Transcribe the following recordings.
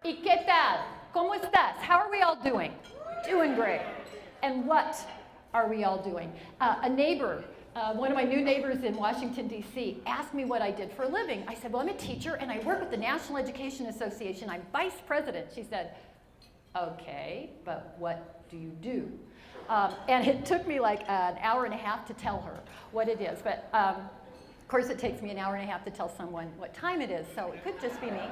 ¿Y qué tal? ¿Cómo estás? How are we all doing? Doing great. And what are we all doing? A neighbor, one of my new neighbors in Washington, D.C., asked me what I did for a living. I said, well, I'm a teacher and I work with the National Education Association. I'm vice president. She said, okay, but what do you do? And it took me like an hour and a half to tell her what it is. But of course, it takes me an hour and a half to tell someone what time it is, so it could just be me.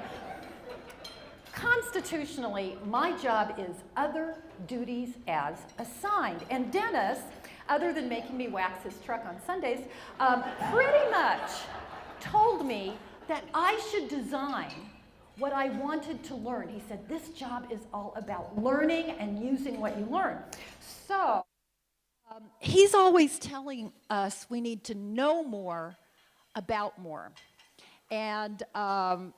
Constitutionally, my job is other duties as assigned. And Dennis, other than making me wax his truck on Sundays, pretty much told me that I should design what I wanted to learn. He said, this job is all about learning and using what you learn. So he's always telling us we need to know more about more. And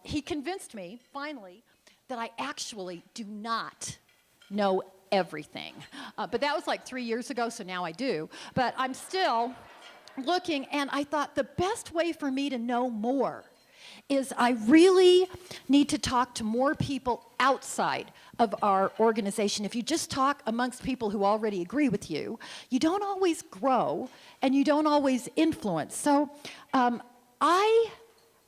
he convinced me, finally, that I actually do not know everything. But that was like 3 years ago, so now I do. But I'm still looking, and I thought the best way for me to know more is I really need to talk to more people outside of our organization. If you just talk amongst people who already agree with you, you don't always grow and you don't always influence. So I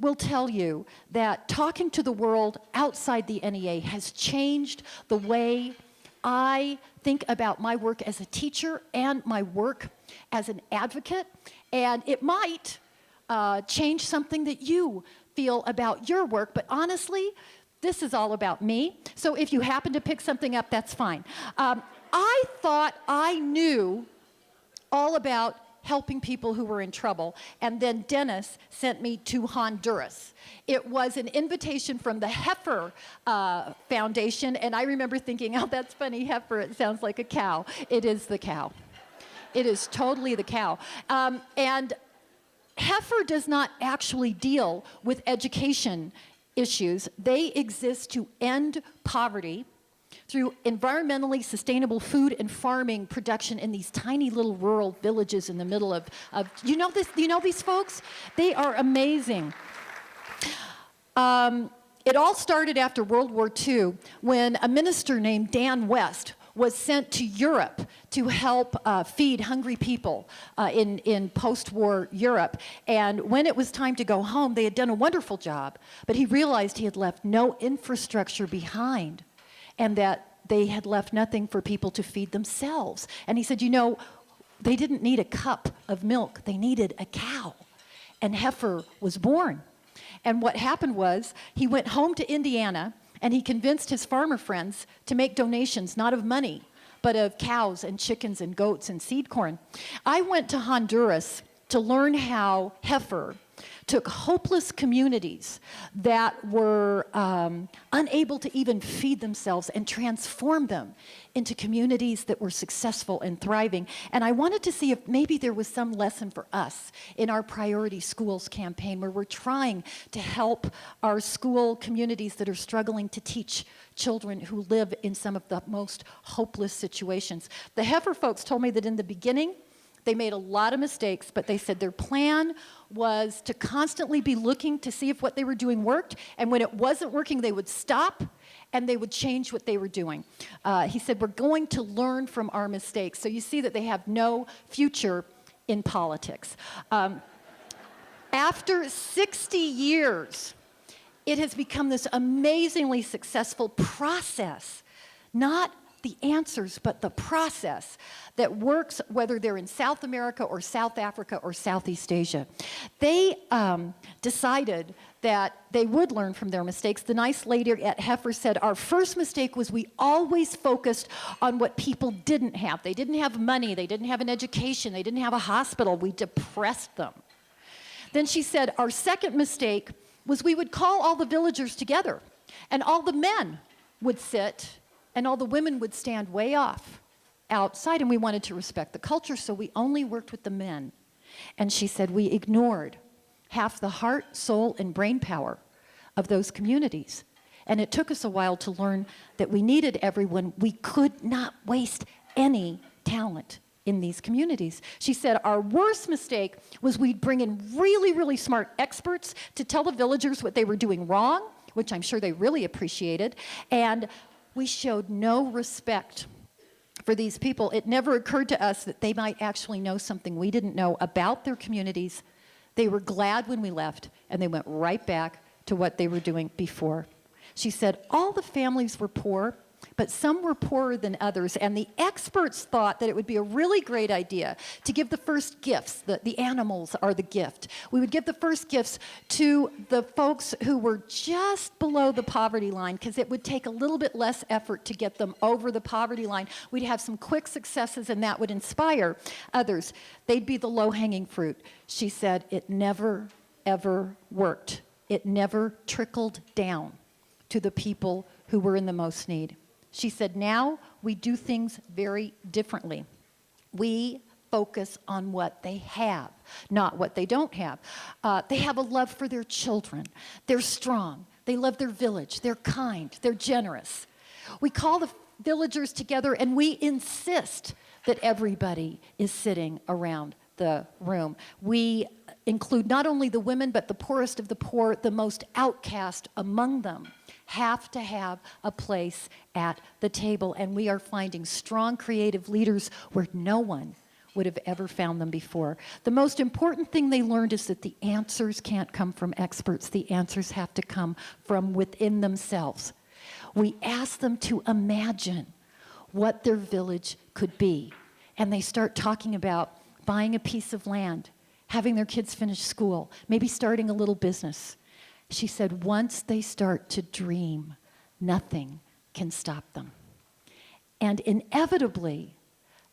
will tell you that talking to the world outside the NEA has changed the way I think about my work as a teacher and my work as an advocate, and it might change something that you feel about your work, but honestly, this is all about me, so if you happen to pick something up, that's fine. I thought I knew all about helping people who were in trouble, and then Dennis sent me to Honduras. It was an invitation from the Heifer Foundation, and I remember thinking, oh, that's funny, heifer, it sounds like a cow. It is the cow. It is totally the cow. And Heifer does not actually deal with education issues. They exist to end poverty through environmentally sustainable food and farming production in these tiny little rural villages in the middle of you know this? You know these folks? They are amazing. It all started after World War II when a minister named Dan West was sent to Europe to help feed hungry people in post-war Europe. And when it was time to go home, they had done a wonderful job, but he realized he had left no infrastructure behind, and that they had left nothing for people to feed themselves. And he said, you know, they didn't need a cup of milk, they needed a cow. And Heifer was born. And what happened was, he went home to Indiana, and he convinced his farmer friends to make donations, not of money, but of cows and chickens and goats and seed corn. I went to Honduras to learn how Heifer took hopeless communities that were unable to even feed themselves and transformed them into communities that were successful and thriving. And I wanted to see if maybe there was some lesson for us in our Priority Schools campaign, where we're trying to help our school communities that are struggling to teach children who live in some of the most hopeless situations. The Heifer folks told me that in the beginning, they made a lot of mistakes, but they said their plan was to constantly be looking to see if what they were doing worked, and when it wasn't working, they would stop and they would change what they were doing. He said, we're going to learn from our mistakes. So you see that they have no future in politics. After 60 years, it has become this amazingly successful process, not the answers, but the process that works whether they're in South America or South Africa or Southeast Asia. They decided that they would learn from their mistakes. The nice lady at Heifer said, our first mistake was we always focused on what people didn't have. They didn't have money, they didn't have an education, they didn't have a hospital. We depressed them. Then she said, our second mistake was we would call all the villagers together, and all the men would sit and all the women would stand way off outside, and we wanted to respect the culture, so we only worked with the men. And she said we ignored half the heart, soul, and brain power of those communities. And it took us a while to learn that we needed everyone. We could not waste any talent in these communities. She said our worst mistake was we'd bring in really, really smart experts to tell the villagers what they were doing wrong, which I'm sure they really appreciated. And we showed no respect for these people. It never occurred to us that they might actually know something we didn't know about their communities. They were glad when we left, and they went right back to what they were doing before. She said all the families were poor, but some were poorer than others, and the experts thought that it would be a really great idea to give the first gifts. The animals are the gift. We would give the first gifts to the folks who were just below the poverty line, because it would take a little bit less effort to get them over the poverty line. We'd have some quick successes, and that would inspire others. They'd be the low-hanging fruit. She said it never, ever worked. It never trickled down to the people who were in the most need. She said, now we do things very differently. We focus on what they have, not what they don't have. They have a love for their children. They're strong. They love their village. They're kind. They're generous. We call the villagers together, and we insist that everybody is sitting around the room. We include not only the women, but the poorest of the poor, the most outcast among them, have to have a place at the table. And we are finding strong creative leaders where no one would have ever found them before. The most important thing they learned is that the answers can't come from experts. The answers have to come from within themselves. We asked them to imagine what their village could be. And they start talking about buying a piece of land, having their kids finish school, maybe starting a little business. She said, once they start to dream, nothing can stop them. And inevitably,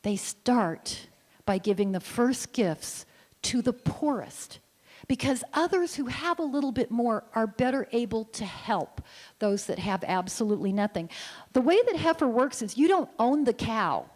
they start by giving the first gifts to the poorest, because others who have a little bit more are better able to help those that have absolutely nothing. The way that heifer works is you don't own the cow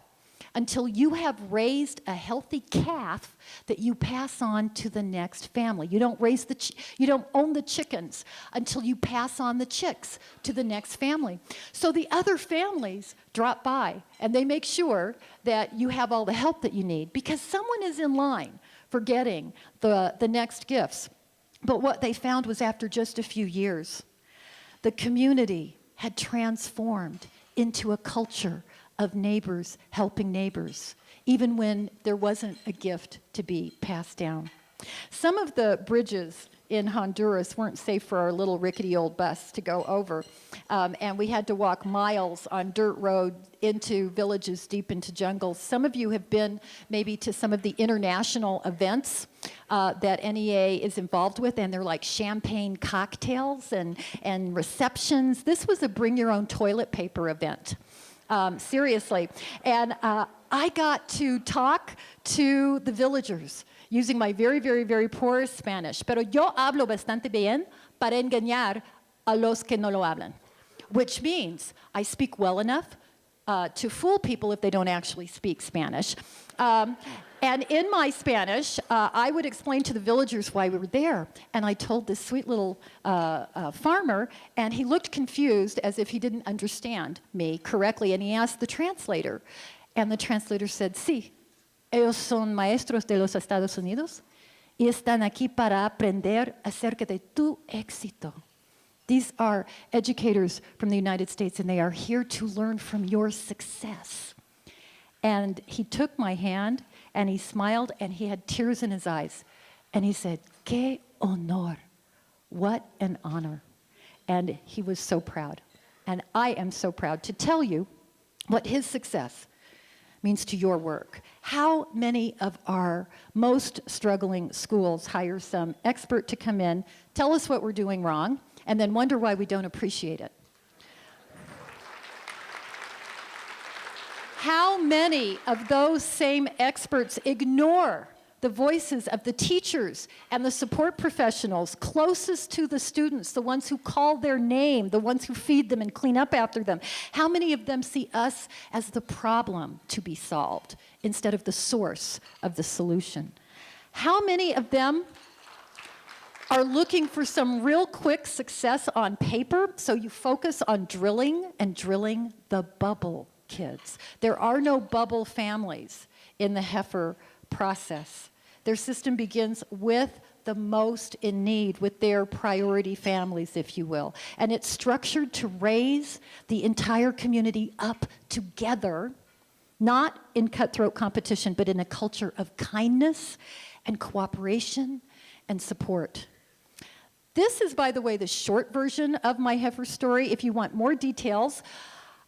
until you have raised a healthy calf that you pass on to the next family. You don't own the chickens until you pass on the chicks to the next family. So the other families drop by, and they make sure that you have all the help that you need, because someone is in line for getting the next gifts. But what they found was, after just a few years, the community had transformed into a culture of neighbors helping neighbors, even when there wasn't a gift to be passed down. Some of the bridges in Honduras weren't safe for our little rickety old bus to go over, and we had to walk miles on dirt road into villages deep into jungles. Some of you have been maybe to some of the international events that NEA is involved with, and they're like champagne cocktails and receptions. This was a bring your own toilet paper event. Seriously. And I got to talk to the villagers using my very, very, very poor Spanish. Pero yo hablo bastante bien para engañar a los que no lo hablan, which means I speak well enough to fool people if they don't actually speak Spanish. And in my Spanish, I would explain to the villagers why we were there. And I told this sweet little farmer, and he looked confused as if he didn't understand me correctly. And he asked the translator. And the translator said, sí, ellos son maestros de los Estados Unidos y están aquí para aprender acerca de tu éxito. These are educators from the United States, and they are here to learn from your success. And he took my hand, and he smiled, and he had tears in his eyes. And he said, qué honor, what an honor. And he was so proud. And I am so proud to tell you what his success means to your work. How many of our most struggling schools hire some expert to come in, tell us what we're doing wrong, and then wonder why we don't appreciate it? How many of those same experts ignore the voices of the teachers and the support professionals closest to the students, the ones who call their name, the ones who feed them and clean up after them? How many of them see us as the problem to be solved instead of the source of the solution? How many of them are looking for some real quick success on paper, so you focus on drilling and drilling the bubble kids? There are no bubble families in the heifer process. Their system begins with the most in need with their priority families, if you will. And it's structured to raise the entire community up together, not in cutthroat competition, but in a culture of kindness and cooperation and support. This is, by the way, the short version of my heifer story. If you want more details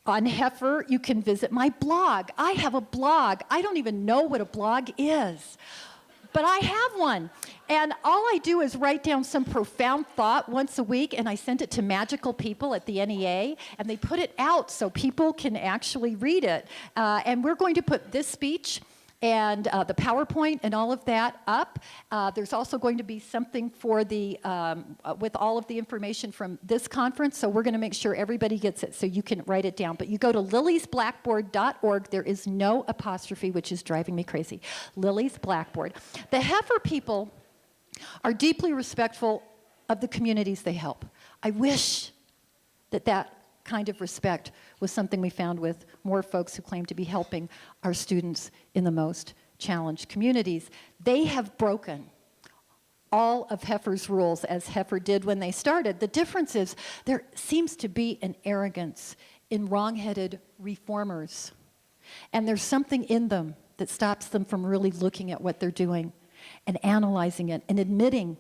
on heifer, you can visit my blog. I have a blog. I don't even know what a blog is, but I have one. And all I do is write down some profound thought once a week, and I send it to magical people at the NEA, and they put it out so people can actually read it. And we're going to put this speech and the PowerPoint and all of that up. There's also going to be something for the, with all of the information from this conference, so we're gonna make sure everybody gets it so you can write it down. But you go to liliesblackboard.org, there is no apostrophe, which is driving me crazy. Lily's Blackboard. The heifer people are deeply respectful of the communities they help. I wish that that kind of respect was something we found with more folks who claim to be helping our students in the most challenged communities. They have broken all of Heifer's rules, as Heifer did when they started. The difference is there seems to be an arrogance in wrong-headed reformers, and there's something in them that stops them from really looking at what they're doing and analyzing it and admitting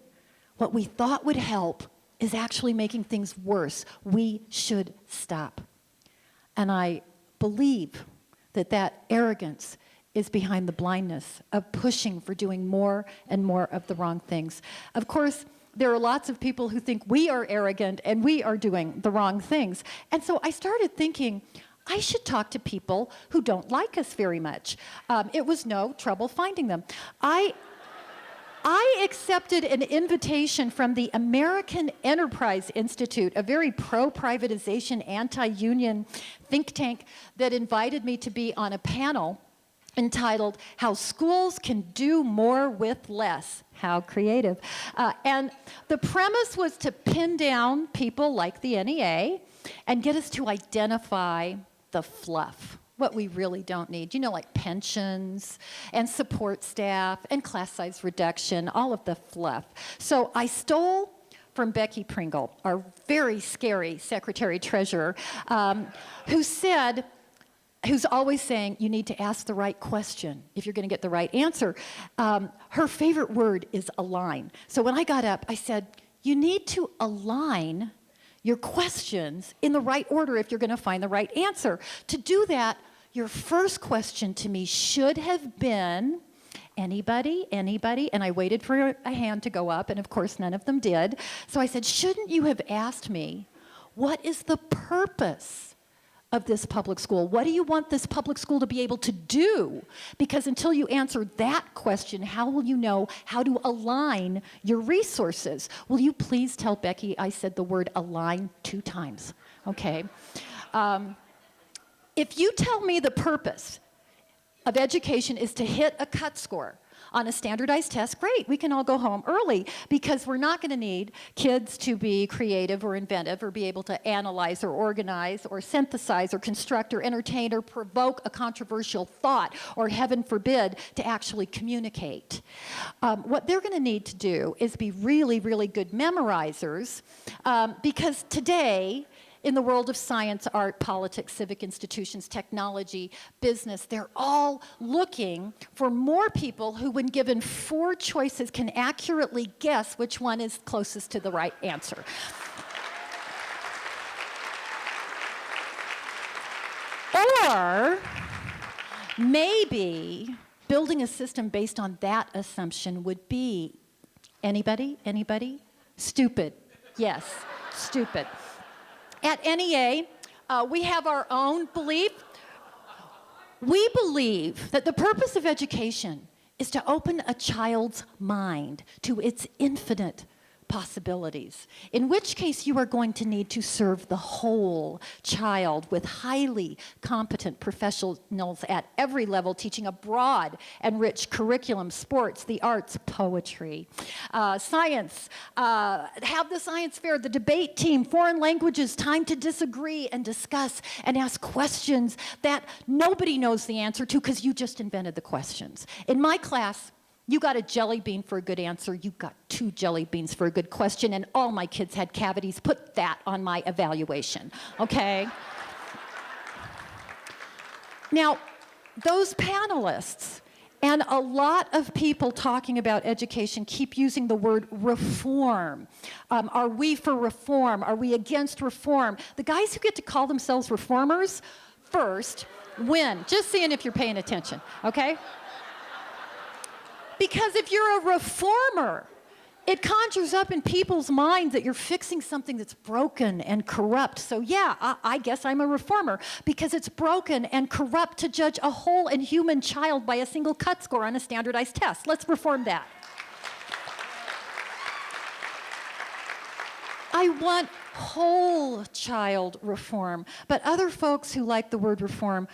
what we thought would help is actually making things worse. We should stop. And I believe that that arrogance is behind the blindness of pushing for doing more and more of the wrong things. Of course, there are lots of people who think we are arrogant and we are doing the wrong things. And so I started thinking, I should talk to people who don't like us very much. It was no trouble finding them. I accepted an invitation from the American Enterprise Institute, a very pro-privatization, anti-union think tank that invited me to be on a panel entitled, How Schools Can Do More with Less. How creative. And the premise was to pin down people like the NEA and get us to identify the fluff. What we really don't need, you know, like pensions and support staff and class size reduction, all of the fluff. So I stole from Becky Pringle, our very scary secretary-treasurer, who's always saying you need to ask the right question if you're going to get the right answer. Her favorite word is align. So when I got up, I said, you need to align your questions in the right order if you're going to find the right answer. To do that, your first question to me should have been, anybody, anybody? And I waited for a hand to go up, and of course none of them did. So I said, shouldn't you have asked me, what is the purpose of this public school? What do you want this public school to be able to do? Because until you answer that question, how will you know how to align your resources? Will you please tell Becky I said the word align 2 times, okay? If you tell me the purpose of education is to hit a cut score on a standardized test, great, we can all go home early because we're not going to need kids to be creative or inventive or be able to analyze or organize or synthesize or construct or entertain or provoke a controversial thought or, heaven forbid, to actually communicate. What they're going to need to do is be really, really good memorizers because today, in the world of science, art, politics, civic institutions, technology, business, they're all looking for more people who, when given 4 choices, can accurately guess which one is closest to the right answer. Or maybe building a system based on that assumption would be, anybody? Stupid. Yes, stupid. At NEA, we have our own belief. We believe that the purpose of education is to open a child's mind to its infinite possibilities, in which case you are going to need to serve the whole child with highly competent professionals at every level, teaching a broad and rich curriculum, sports, the arts, poetry, science, have the science fair, the debate team, foreign languages, time to disagree and discuss and ask questions that nobody knows the answer to because you just invented the questions. In my class, You got a jelly bean for a good answer. You got 2 jelly beans for a good question, and all my kids had cavities. Put that on my evaluation, okay? Now, those panelists and a lot of people talking about education keep using the word reform. Are we for reform? Are we against reform? The guys who get to call themselves reformers first win. Just seeing if you're paying attention, okay? Because if you're a reformer, it conjures up in people's minds that you're fixing something that's broken and corrupt. So yeah, I guess I'm a reformer because it's broken and corrupt to judge a whole and human child by a single cut score on a standardized test. Let's reform that. I want whole child reform, but other folks who like the word reform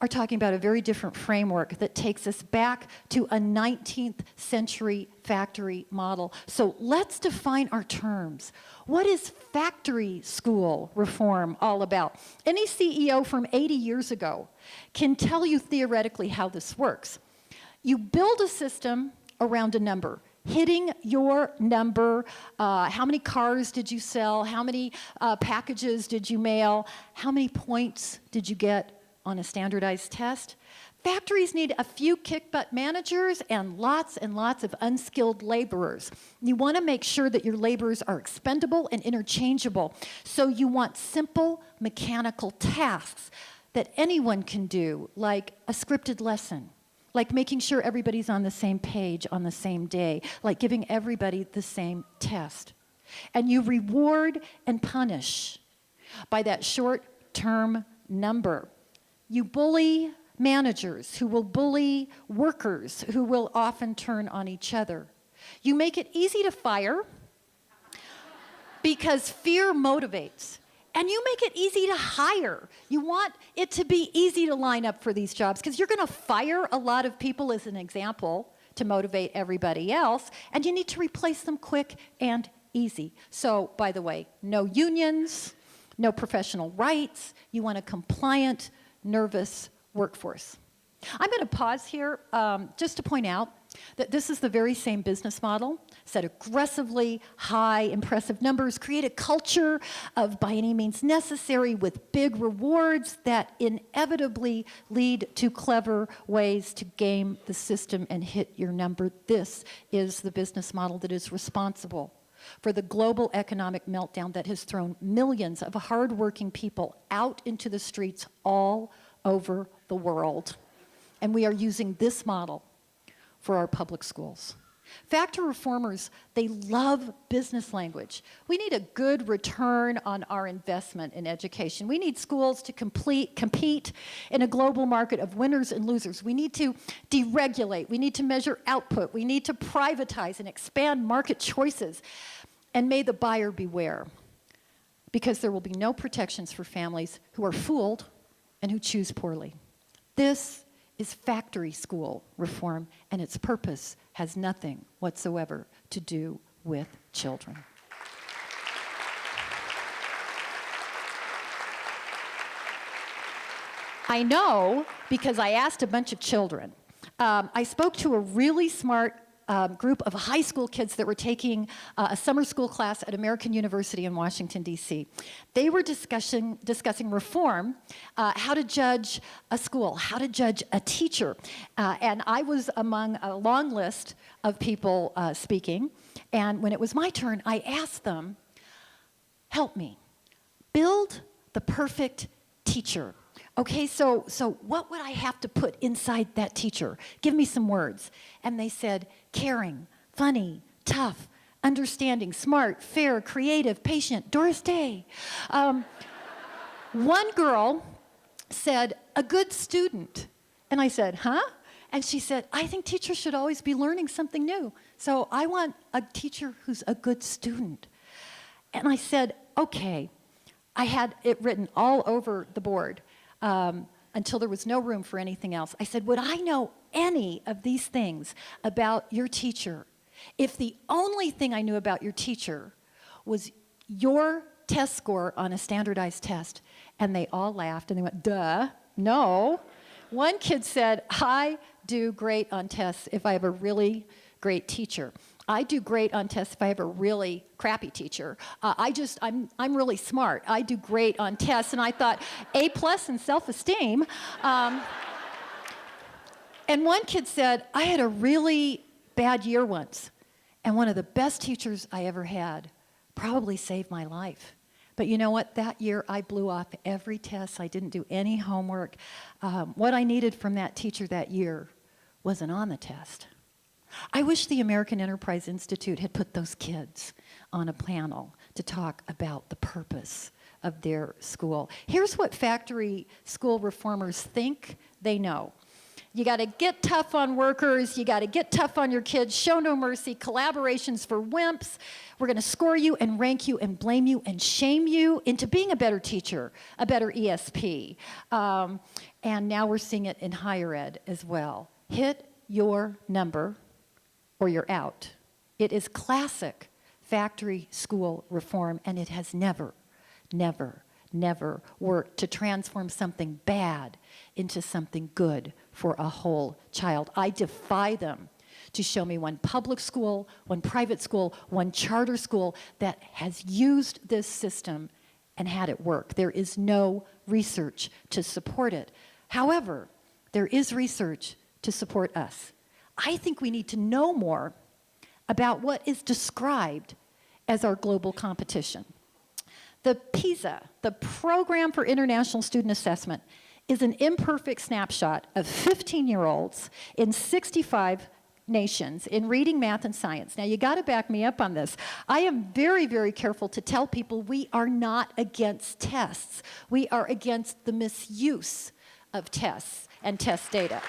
are talking about a very different framework that takes us back to a 19th century factory model. So let's define our terms. What is factory school reform all about? Any CEO from 80 years ago can tell you theoretically how this works. You build a system around a number. Hitting your number, how many cars did you sell, how many packages did you mail, how many points did you get on a standardized test. Factories need a few kick-butt managers and lots of unskilled laborers. You want to make sure that your laborers are expendable and interchangeable. So you want simple mechanical tasks that anyone can do, like a scripted lesson, like making sure everybody's on the same page on the same day, like giving everybody the same test. And you reward and punish by that short-term number. You bully managers who will bully workers who will often turn on each other. You make it easy to fire because fear motivates. And you make it easy to hire. You want it to be easy to line up for these jobs because you're going to fire a lot of people as an example to motivate everybody else, and you need to replace them quick and easy. So, by the way, no unions, no professional rights. You want a compliant, nervous workforce. I'm going to pause here just to point out that this is the very same business model. Set aggressively high, impressive numbers, create a culture of by any means necessary with big rewards that inevitably lead to clever ways to game the system and hit your number. This is the business model that is responsible for the global economic meltdown that has thrown millions of hardworking people out into the streets all over the world. And we are using this model for our public schools. Factor reformers, they love business language. We need a good return on our investment in education. We need schools to compete in a global market of winners and losers. We need to deregulate. We need to measure output. We need to privatize and expand market choices. And may the buyer beware, because there will be no protections for families who are fooled and who choose poorly. This is factory school reform, and its purpose has nothing whatsoever to do with children. I know because I asked a bunch of children. I spoke to a really smart group of high school kids that were taking a summer school class at American University in Washington, D.C. They were discussing reform, how to judge a school, how to judge a teacher. And I was among a long list of people speaking. And when it was my turn, I asked them, help me, build the perfect teacher. Okay, so what would I have to put inside that teacher? Give me some words. And they said, caring, funny, tough, understanding, smart, fair, creative, patient, Doris Day. One girl said, a good student. And I said, huh? And she said, I think teachers should always be learning something new. So I want a teacher who's a good student. And I said, okay. I had it written all over the board. Until there was no room for anything else. I said, would I know any of these things about your teacher if the only thing I knew about your teacher was your test score on a standardized test? And they all laughed and they went, duh, no. One kid said, I do great on tests if I have a really great teacher. I do great on tests if I have a really crappy teacher. I'm really smart. I do great on tests, and I thought A+ in self-esteem. And one kid said, I had a really bad year once, and one of the best teachers I ever had probably saved my life. But you know what? That year I blew off every test. I didn't do any homework. What I needed from that teacher that year wasn't on the test. I wish the American Enterprise Institute had put those kids on a panel to talk about the purpose of their school. Here's what factory school reformers think they know. You got to get tough on workers. You got to get tough on your kids. Show no mercy. Collaborations for wimps. We're going to score you and rank you and blame you and shame you into being a better teacher, a better ESP. And now we're seeing it in higher ed as well. Hit your number or you're out. It is classic factory school reform, and it has never, never, never worked to transform something bad into something good for a whole child. I defy them to show me one public school, one private school, one charter school that has used this system and had it work. There is no research to support it. However, there is research to support us. I think we need to know more about what is described as our global competition. The PISA, the Program for International Student Assessment, is an imperfect snapshot of 15-year-olds in 65 nations in reading, math, and science. Now, you got to back me up on this. I am very, very careful to tell people we are not against tests. We are against the misuse of tests and test data.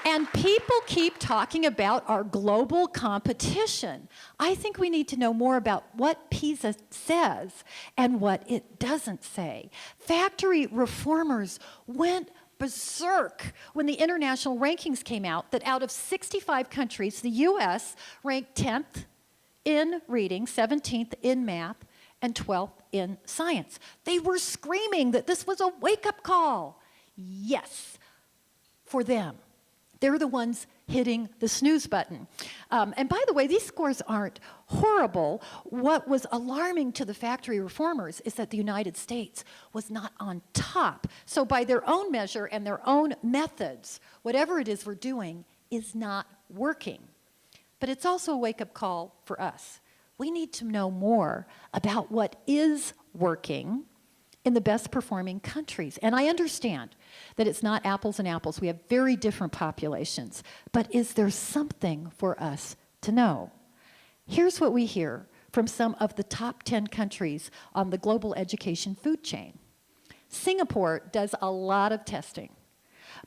And people keep talking about our global competition. I think we need to know more about what PISA says and what it doesn't say. Factory reformers went berserk when the international rankings came out that out of 65 countries, the US ranked 10th in reading, 17th in math, and 12th in science. They were screaming that this was a wake-up call. Yes, for them. They're the ones hitting the snooze button. And by the way, these scores aren't horrible. What was alarming to the factory reformers is that the United States was not on top. So by their own measure and their own methods, whatever it is we're doing is not working. But it's also a wake-up call for us. We need to know more about what is working in the best performing countries. And I understand that it's not apples and apples. We have very different populations. But is there something for us to know? Here's what we hear from some of the top 10 countries on the global education food chain. Singapore does a lot of testing.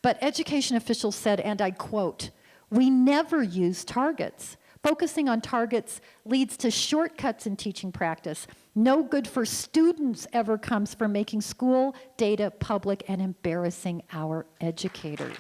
But education officials said, and I quote, "We never use targets. Focusing on targets leads to shortcuts in teaching practice. No good for students ever comes from making school data public and embarrassing our educators."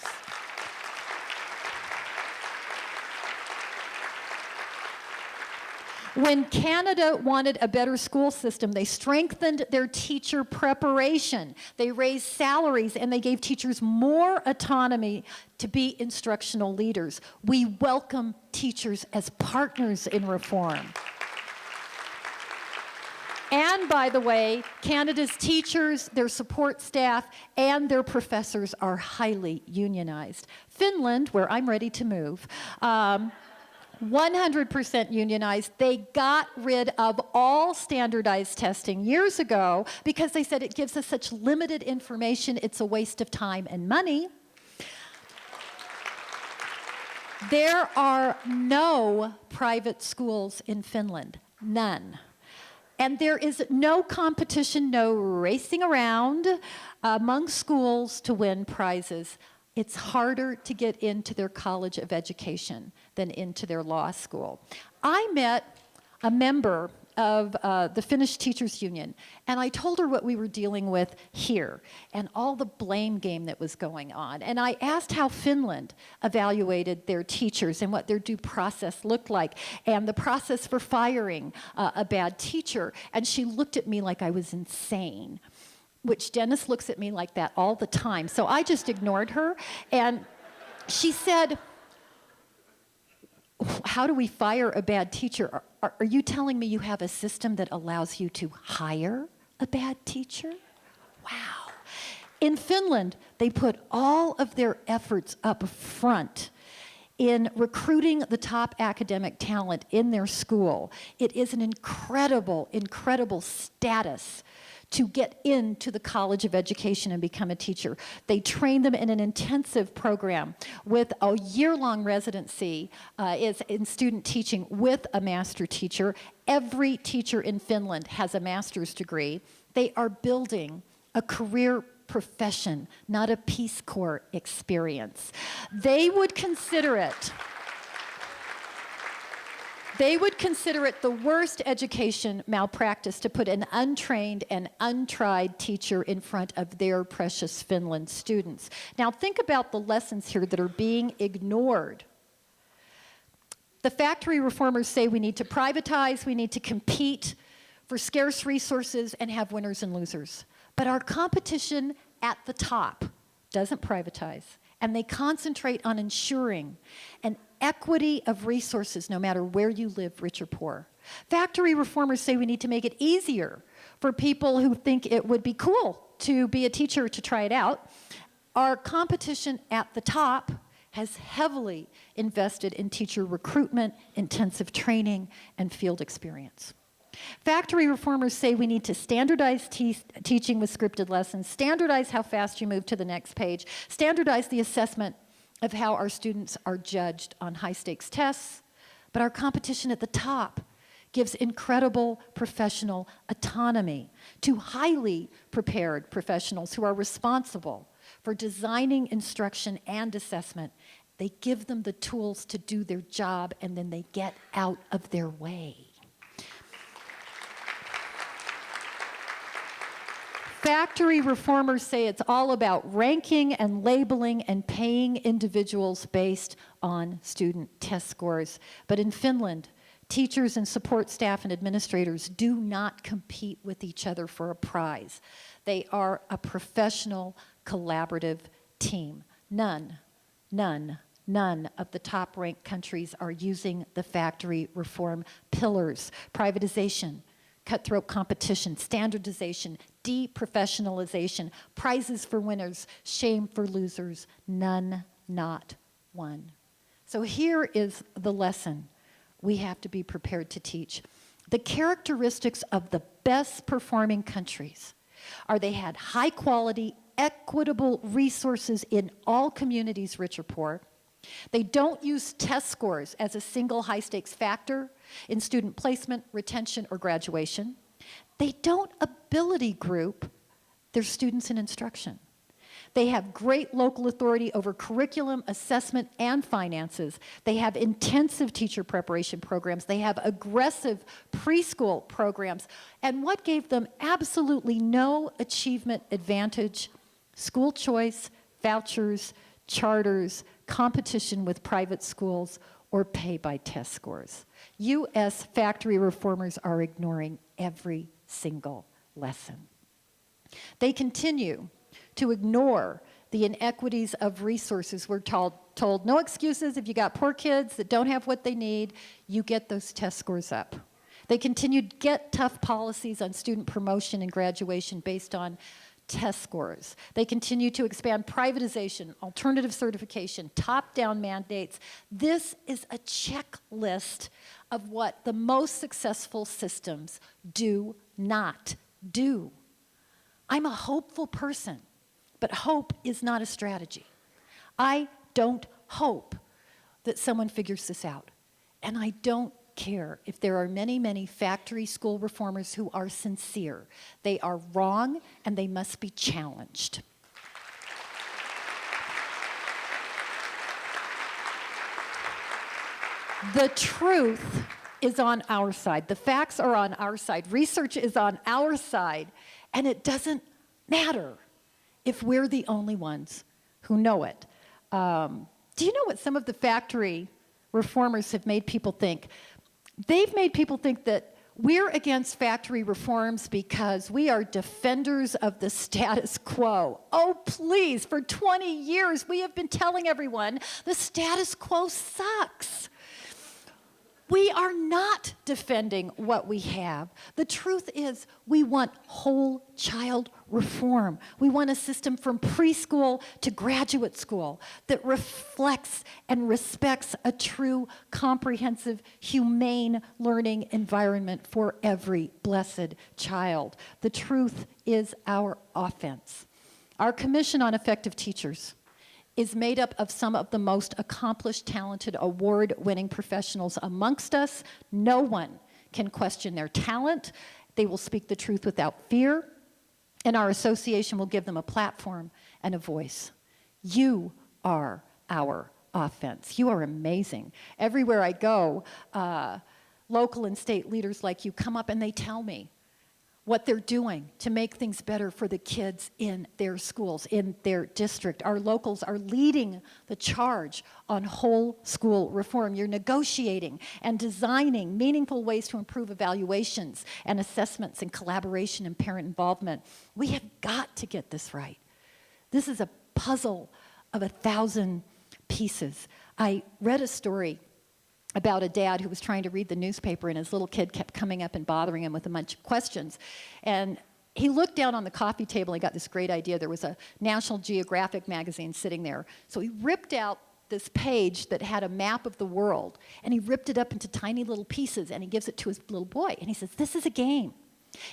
When Canada wanted a better school system, they strengthened their teacher preparation. They raised salaries, and they gave teachers more autonomy to be instructional leaders. We welcome teachers as partners in reform. And by the way, Canada's teachers, their support staff, and their professors are highly unionized. Finland, where I'm ready to move, 100% unionized. They got rid of all standardized testing years ago because they said it gives us such limited information, it's a waste of time and money. There are no private schools in Finland, none. And there is no competition, no racing around among schools to win prizes. It's harder to get into their college of education than into their law school. I met a member of the Finnish Teachers Union, and I told her what we were dealing with here and all the blame game that was going on. And I asked how Finland evaluated their teachers and what their due process looked like and the process for firing a bad teacher. And she looked at me like I was insane. which Dennis looks at me like that all the time. So I just ignored her. And she said, how do we fire a bad teacher? Are you telling me you have a system that allows you to hire a bad teacher? Wow. In Finland, they put all of their efforts up front in recruiting the top academic talent in their school. It is an incredible, incredible status to get into the College of Education and become a teacher. They train them in an intensive program with a year-long residency is in student teaching with a master teacher. Every teacher in Finland has a master's degree. They are building a career profession, not a Peace Corps experience. They would consider it the worst education malpractice to put an untrained and untried teacher in front of their precious Finland students. Now think about the lessons here that are being ignored. The factory reformers say we need to privatize, we need to compete for scarce resources and have winners and losers. But our competition at the top doesn't privatize, and they concentrate on ensuring an equity of resources no matter where you live, rich or poor. Factory reformers say we need to make it easier for people who think it would be cool to be a teacher to try it out. Our competition at the top has heavily invested in teacher recruitment, intensive training, and field experience. Factory reformers say we need to standardize teaching with scripted lessons, standardize how fast you move to the next page, standardize the assessment of how our students are judged on high-stakes tests. But our competition at the top gives incredible professional autonomy to highly prepared professionals who are responsible for designing instruction and assessment. They give them the tools to do their job, and then they get out of their way. Factory reformers say it's all about ranking and labeling and paying individuals based on student test scores. But in Finland, teachers and support staff and administrators do not compete with each other for a prize. They are a professional, collaborative team. None of the top-ranked countries are using the factory reform pillars: privatization, cutthroat competition, standardization, deprofessionalization, prizes for winners, shame for losers. None, not one. So here is the lesson we have to be prepared to teach. The characteristics of the best performing countries are they had high quality, equitable resources in all communities, rich or poor. They don't use test scores as a single high-stakes factor in student placement, retention, or graduation. They don't ability group their students in instruction. They have great local authority over curriculum, assessment, and finances. They have intensive teacher preparation programs. They have aggressive preschool programs. And what gave them absolutely no achievement advantage? School choice, vouchers, charters, competition with private schools, or pay by test scores. U.S. factory reformers are ignoring every single lesson. They continue to ignore the inequities of resources. We're told no excuses. If you got poor kids that don't have what they need, you get those test scores up. They continue to get tough policies on student promotion and graduation based on test scores. They continue to expand privatization, alternative certification, top-down mandates. This is a checklist of what the most successful systems do not do. I'm a hopeful person, but hope is not a strategy. I don't hope that someone figures this out, and I don't care if there are many, many factory school reformers who are sincere. They are wrong, and they must be challenged. The truth is on our side. The facts are on our side. Research is on our side, and it doesn't matter if we're the only ones who know it. Do you know what some of the factory reformers have made people think? They've made people think that We're against factory reforms because we are defenders of the status quo. Oh, please, for 20 years we have been telling everyone the status quo sucks. We are not defending what we have. The truth is, we want whole child reform. We want a system from preschool to graduate school that reflects and respects a true, comprehensive, humane learning environment for every blessed child. The truth is our offense. Our Commission on Effective Teachers is made up of some of the most accomplished, talented, award-winning professionals amongst us. No one can question their talent. They will speak the truth without fear, and our association will give them a platform and a voice. You are our offense. You are amazing. Everywhere I go, local and state leaders like you come up and they tell me what they're doing to make things better for the kids in their schools, in their district. Our locals are leading the charge on whole school reform. You're negotiating and designing meaningful ways to improve evaluations and assessments and collaboration and parent involvement. We have got to get this right. This is a puzzle of 1,000 pieces. I read a story about a dad who was trying to read the newspaper, and his little kid kept coming up and bothering him with a bunch of questions. And he looked down on the coffee table and he got this great idea. There was a National Geographic magazine sitting there. So he ripped out this page that had a map of the world, and he ripped it up into tiny little pieces, and he gives it to his little boy. And he says, this is a game.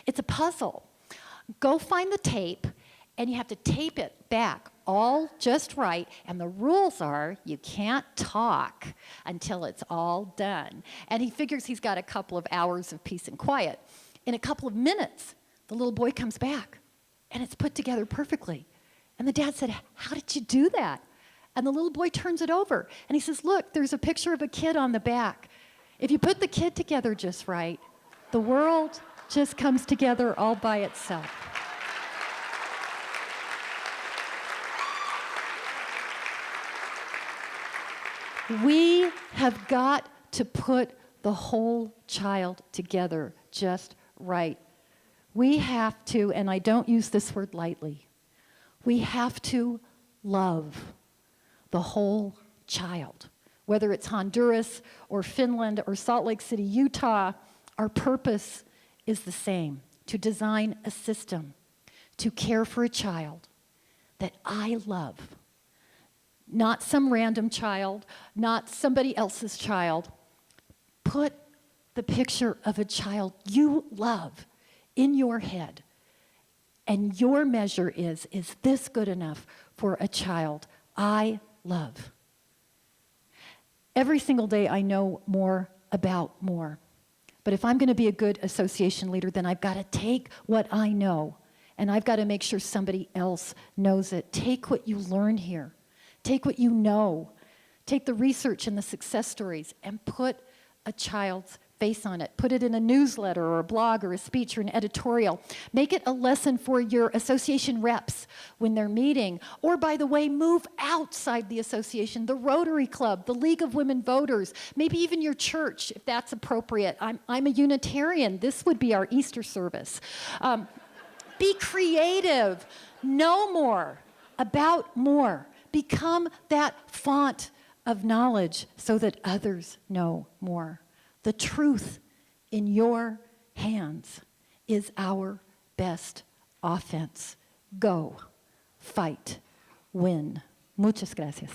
It's a puzzle. Go find the tape, and you have to tape it back all just right, and the rules are you can't talk until it's all done. And he figures he's got a couple of hours of peace and quiet. In a couple of minutes, the little boy comes back, and it's put together perfectly. And the dad said, how did you do that? And the little boy turns it over, and he says, look, there's a picture of a kid on the back. If you put the kid together just right, the world just comes together all by itself. We have got to put the whole child together just right. We have to, and I don't use this word lightly, we have to love the whole child. Whether it's Honduras or Finland or Salt Lake City, Utah, our purpose is the same: to design a system to care for a child that I love. Not some random child, not somebody else's child. Put the picture of a child you love in your head, and your measure is this good enough for a child I love? Every single day I know more about more. But if I'm going to be a good association leader, then I've got to take what I know, and I've got to make sure somebody else knows it. Take what you learn here. Take what you know, take the research and the success stories, and put a child's face on it. Put it in a newsletter or a blog or a speech or an editorial. Make it a lesson for your association reps when they're meeting. Or, by the way, move outside the association, the Rotary Club, the League of Women Voters, maybe even your church, if that's appropriate. I'm a Unitarian. This would be our Easter service. Be creative. Know more about more. Become that font of knowledge so that others know more. The truth in your hands is our best offense. Go, fight, win. Muchas gracias.